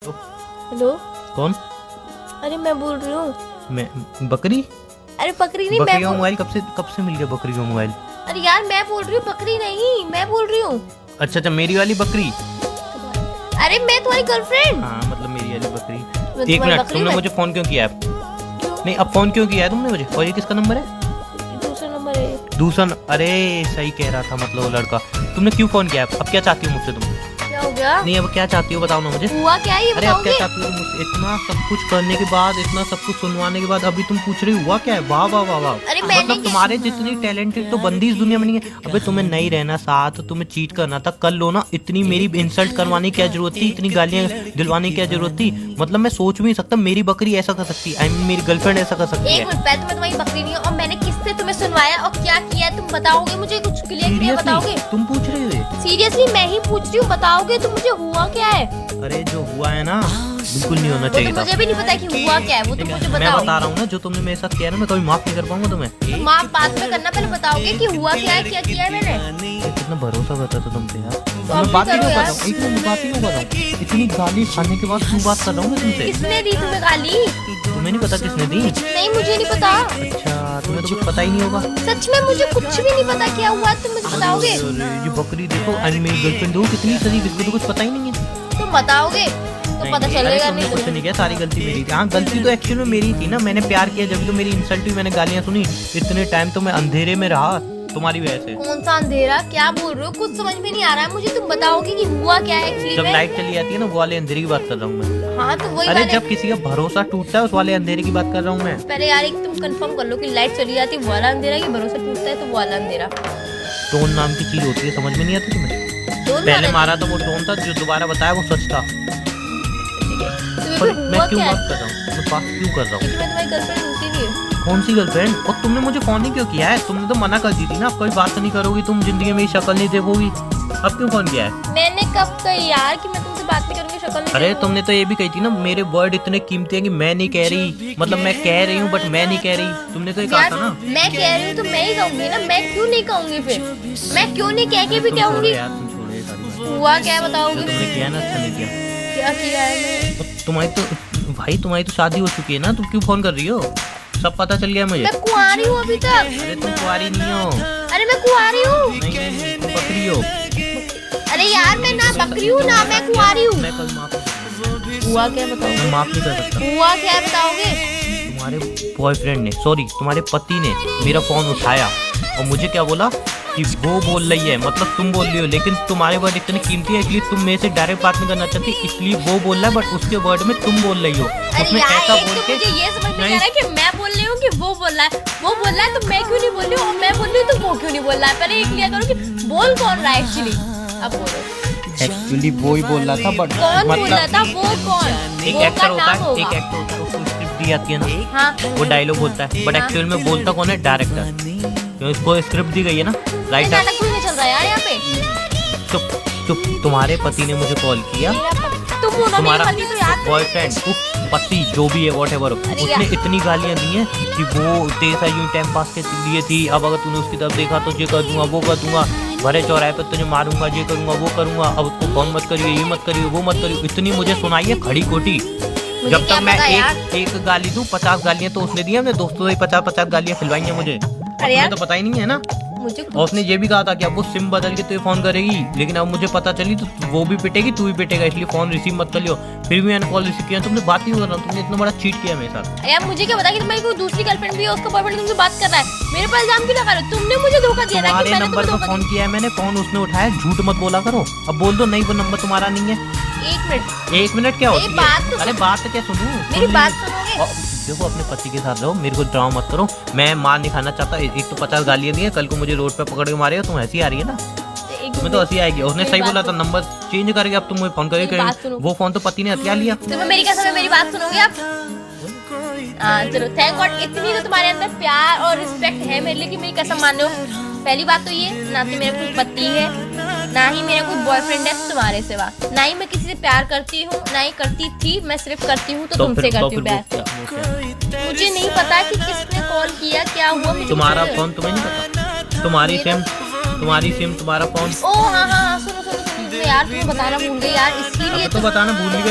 Hello. कौन? अरे मैं बोल रही हूँ। मैं बकरी? अरे बकरी नहीं, बकरी मैं का मोबाइल कब से मिल गया बकरी का मोबाइल? अरे यार मैं बोल रही हूँ, बकरी नहीं मैं बोल रही हूँ। अच्छा मेरी वाली बकरी। अरे मैं तुम्हारी गर्लफ्रेंड। हाँ मतलब मेरी वाली बकरी। मैं एक तुम्हारी मिनट, बकरी तुमने हूँ। मुझे फोन क्यों किया है? क्यों? नहीं अब फोन क्यों किया है तुमने मुझे? और ये किसका नंबर है? दूसरा नंबर है। दूसरा अरे सही कह रहा था, मतलब वो लड़का। तुमने क्यों फोन किया है? अब क्या चाहती हो मुझसे तुम? क्या हो गया? नहीं अब क्या चाहती हो बताओ ना मुझे। हुआ क्या है ये अरे अब क्या बताओगे? चाहती हो मुझसे? इतना सब कुछ करने के बाद, इतना सब कुछ सुनवाने के बाद अभी तुम पूछ रही हो हुआ क्या है? वाह वाह वाह वाह। अरे मैंने मतलब तुम्हारे जितनी टैलेंटेड तो बंदी इस दुनिया में नहीं है। अबे तुम्हें नहीं रहना साथ, तुम्हें चीट करना था, कर लो ना। इतनी मेरी इंसल्ट करवाने की क्या जरूरत थी? इतनी गालियां दिलवाने की क्या जरूरत थी? मतलब मैं सोच भी नहीं सकता मेरी बकरी ऐसा कर सकती है। मेरी गर्लफ्रेंड ऐसा कर सकती एक है। मिनट पहले, तुम्हें तुम्हारी बकरी नहीं है और मैंने किससे तुम्हें सुनवाया और क्या किया है तुम बताओगे मुझे? कुछ क्लियर क्लियर बताओगे? सीरियसली तुम पूछ रहे हो? सीरियसली मैं ही पूछ रही हूँ, बताओगे तुम मुझे हुआ क्या है? अरे जो हुआ है ना बिल्कुल नहीं होना वो चाहिए तो था। मुझे भी नहीं पता कि हुआ क्या है, वो तो मुझे मैं बताओ। बता रहा हूँ ना, जो तुमने मेरे साथ किया ना मैं कभी माफ नहीं कर पाऊंगा तुम्हें। माफ बाद में करना, पहले बताओगे कि हुआ क्या है, क्या किया है मैंने। कितना भरोसा करता था तुम पे यार। अब मैं भी बात ही करो क्यों कर यार। रहा हूँ? एक मिनट बात ही क्यों कर रहा हूँ? इतनी गाली खाने के बाद क्यों बात कर रहा हूँ मैं तुमसे? किसने दी तुम्हें गाली? तुम्हें नहीं पता किसने दी? नहीं मुझे नहीं पता। अच्छा तुम्हें तो कुछ पता ही नहीं होगा। सच में मुझे कुछ भी नहीं पता क्या हुआ, तुम मुझे बताओगे? अरे ये बकरी देखो, अरे मेरी गर्लफ्रेंड देखो कितनी सही, किसको तो कुछ पता ही नहीं है। तुम बताओगे तो नहीं, पता नहीं, चलेगा तुमने नहीं कुछ तुम्हें। नहीं किया, सारी गलती मेरी थी। हाँ गलती तो एक्चुअली में मेरी थी ना, मैंने प्यार किया जब तो मेरी इंसल्ट हुई, मैंने गालियाँ सुनी। इतने टाइम तो मैं अंधेरे में रहा तुम्हारी वजह से। कौन सा अंधेरा? क्या बोल रहे हो? कुछ समझ में नहीं आ रहा है मुझे, तुम बताओगे कि हुआ क्या है एक्चुअली जब में? लाइट चली जाती है ना वो वाले अंधेरे की बात कर रहा हूँ मैं। हाँ तो वही अरे मैंने जब किसी का भरोसा टूटता है उस वाले अंधेरे की बात कर रहा हूँ मैं। पहले यार एक तुम कंफर्म कर लो कि लाइट चली जाती है वो वाला अंधेरा, कि भरोसा टूटता है तो वो वाला अंधेरा। टोन नाम की चीज होती है, समझ में नहीं आती तुम्हें? दोनों पहले वाले- मारा था वो टोन था, जो दोबारा बताया वो सच था। तुम्हें पर भी मैं हुआ क्यों क्या बात है? कर रहा हूँ? मैं बात क्यों कर रहा हूँ? क्योंकि मैं तुम्हारी गर्लफ्रेंड हूँ इसीलिए। कौन सी गर्लफ्रेंड? और तुमने मुझे फोन ही क्यों किया है? तुमने तो मना कर दी थी ना, अब कोई बात नहीं करोगी तुम, जिंदगी में शक्ल नहीं देखोगी। अब क्यों फोन किया है? मैंने कब कही यार कि मैं तुमसे बात नहीं करूंगी, शक्ल नहीं अरे देखूंगी? तुमने तो ये भी कही थी ना, मेरे वर्ड इतने कीमती हैं कि मैं नहीं कह रही, मतलब मैं कह रही हूँ बट मैं नहीं कह रही। तुमने तो ये कहा यार था ना। मैं कह रही हूँ तो मैं ही कहूंगी ना, मैं क्यों नहीं कहूंगी फिर? मैं क्यों नहीं कह के भी तुम छोड़ो कहूंगी? यार, तुम छोड़ो ये सारी बातें। हुआ क्या है जो बताओगे? तुमने किया ना अच्छा नहीं किया। क्या किया है मैंने? और तुम्हारी तो भाई तुम्हारी तो शादी हो चुकी है ना, तुम क्यों फोन कर रही हो? सब पता चल गया मुझे। मैं कुंवारी हूँ अभी तक। अरे तुम कुंवारी नहीं हो। अरे मैं कुंवारी हूँ। नहीं नहीं तुम बकरी हो। अरे यार मैं ना बकरी हूँ ना मैं कुंवारी हूँ। मैं कल माफ हुआ क्या है बताओगे? मैं माफ नहीं कर सकता। हुआ क्या है बताओगे? तुम्हारे बॉयफ्रेंड ने, सॉरी तुम्हारे पति ने मेरा फोन उठाया और मुझे क्या बोला कि वो बोल रही है, मतलब तुम बोल रही हो, लेकिन तुम्हारे वर्ड इतने कीमती है इसलिए तुम मेरे से डायरेक्ट बात नहीं करना चाहती, इसलिए वो बोल रहा है बट उसके वर्ड में तुम बोल रही हो। अरे उसने यार ऐसा एक बोल तो के मुझे ये समझ में नहीं आ रहा है कि मैं बोल रही हूँ कि वो बोल रहा है। वो बोल रहा है तो मैं क्यों नहीं बोल रही हूँ, और मैं बोल रही हूँ तो वो क्यों नहीं बोल रहा है? पहले ये क्लियर करो कि बोल कौन रहा है एक्चुअली। अब बोलो एक्चुअली वो ही बोल रहा था बट कौन बोल रहा था? वो कौन? एक वो का एक्टर होता नाम है, होगा। एक एक्टर होता है, उसको स्क्रिप्ट दी जाती है ना, हाँ वो डायलॉग बोलता है बट एक्चुअल में बोलता कौन है? डायरेक्टर। क्यों इसको स्क्रिप्ट दी गई है ना, ये राइटर। नाटक कुछ नहीं चल रहा है यार यहाँ पे। चुप चुप, तुम्हारे पति ने मुझे कॉल किया, तुम बोलो तुम्हारा मेरी पति तो याद बॉयफ्रेंड पति जो भी है वॉट एवर, अरे उसने इतनी गालियां दी हैं कि वो तेरा यूं टाइम पास के लिए थी, अब अगर तूने उसकी तरफ देखा तो ये कर दूंगा वो कर दूंगा, भरे चौराहे पर तुझे मारूंगा, ये करूंगा वो करूंगा, अब उसको फोन मत करिए, ये मत करिए वो मत करिए, इतनी मुझे सुनाई है खड़ी खोटी। मुझे जब क्या तक मैं पता यार? एक गाली दूं 50 गालियां तो उसने दी है, अपने दोस्तों से 50 गालियां खिलवाई हैं मुझे। अरे यार तुम्हें तो पता ही नहीं है ना। मुझे और उसने ये भी कहा था कि अब वो सिम बदल के तुझे फोन करेगी, लेकिन अब मुझे पता चली तो वो भी पिटेगी तू भी पिटेगा, इसलिए फोन रिसीव मत कर लियो। फिर भी मैंने कॉल रिसीव किया, तुमने बात नहीं कर रहा, तुमने इतना बड़ा चीट किया मेरे साथ। यार मुझे क्या पता कि तुम्हारी कोई दूसरी गर्लफ्रेंड भी है, उसका बॉयफ्रेंड तुमसे बात कर रहा है। मेरे पर इल्जाम क्यों लगा रहे हो? तुमने मुझे धोखा दिया ना कि तुम्हारे मैंने नंबर तुम्हें पर धोखा फोन किया है मैंने, फोन उसने उठाया, झूठ मत बोला करो। अब बोल दो नहीं वो नंबर तुम्हारा नहीं है। दिया। एक मिनट 1 मिनट क्या होती बात है? तो अरे बात क्या सुनूं? मेरी बात सुनोगे? और देखो अपने पति के साथ रहो, मेरे को ड्रामा मत करो, मैं मार नहीं खाना चाहता। एक तो 50 गालियां दी है, कल को मुझे रोड पे पकड़ के मारेगा, तुम हंसी आ रही है ना? तुम्हें तो हंसी आएगी। उसने सही बोला था नंबर चेंज करके अब तुम मुझे फोन मेरी बात करेगी, सुनो। वो फोन तो पति ने हथिया लिया। तुम्हें मेरी कसम है, मेरी बात सुनोगे आप? हाँ चलो थैंक गॉड, इतनी तो तुम्हारे अंदर प्यार और रिस्पेक्ट है मेरे लिए कि मेरी कसम मान लो। पहली बात तो ये, ना तो मेरा कोई पति है ना ही मेरा कोई बॉयफ्रेंड है तुम्हारे सिवा, ना ही मैं किसी से प्यार करती हूँ, ना ही करती थी। मैं सिर्फ करती हूँ तो तुमसे करती हूँ प्यार। मुझे नहीं पता कि किसने कॉल किया, क्या हुआ मुझे। तुम्हारा फोन तुम्हें नहीं पता? तुम्हारी सिम तुम्हारा फोन। ओ हाँ हाँ हाँ, सुनो सुनो सुनो यार, तुम्हें बताना भूल गई यार, इसीलिए अब तो बताना भूल ही गई।